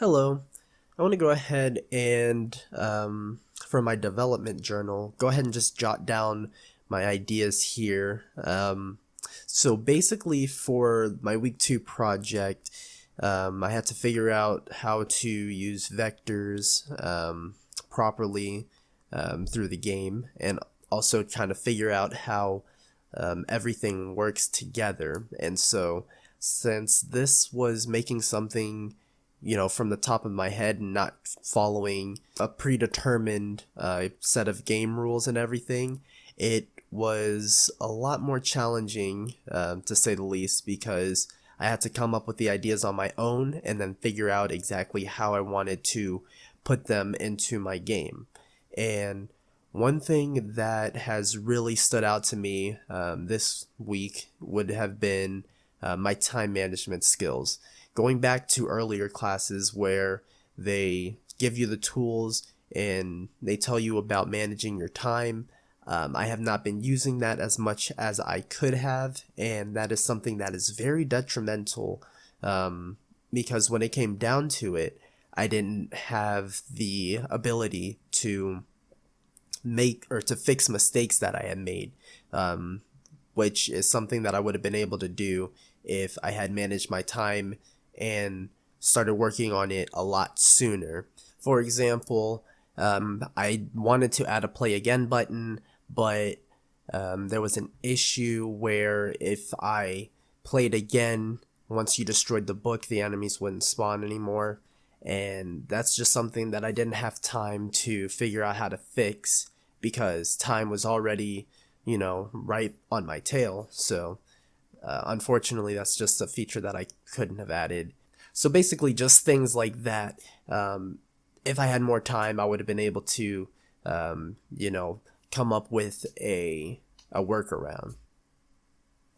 Hello. I want to go ahead and, for my development journal, go ahead and just jot down my ideas here. So basically, for my week 2 project, I had to figure out how to use vectors properly through the game, and also kind of figure out how everything works together. And so, since this was making something from the top of my head and not following a predetermined set of game rules and everything, it was a lot more challenging, to say the least, because I had to come up with the ideas on my own and then figure out exactly how I wanted to put them into my game. And one thing that has really stood out to me this week would have been my time management skills. Going back to earlier classes where they give you the tools and they tell you about managing your time, I have not been using that as much as I could have, and that is something that is very detrimental, because when it came down to it, I didn't have the ability to make or to fix mistakes that I had made, which is something that I would have been able to do if I had managed my time and started working on it a lot sooner. For example, I wanted to add a play again button, but there was an issue where if I played again, once you destroyed the book, the enemies wouldn't spawn anymore. And that's just something that I didn't have time to figure out how to fix because time was already, right on my tail. So unfortunately, that's just a feature that I couldn't have added. So basically, just things like that. If I had more time, I would have been able to, come up with a workaround.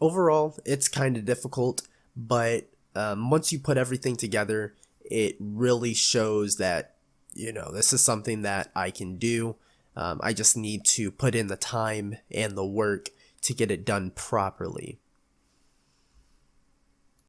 Overall, it's kind of difficult, but once you put everything together, it really shows that, this is something that I can do. I just need to put in the time and the work to get it done properly.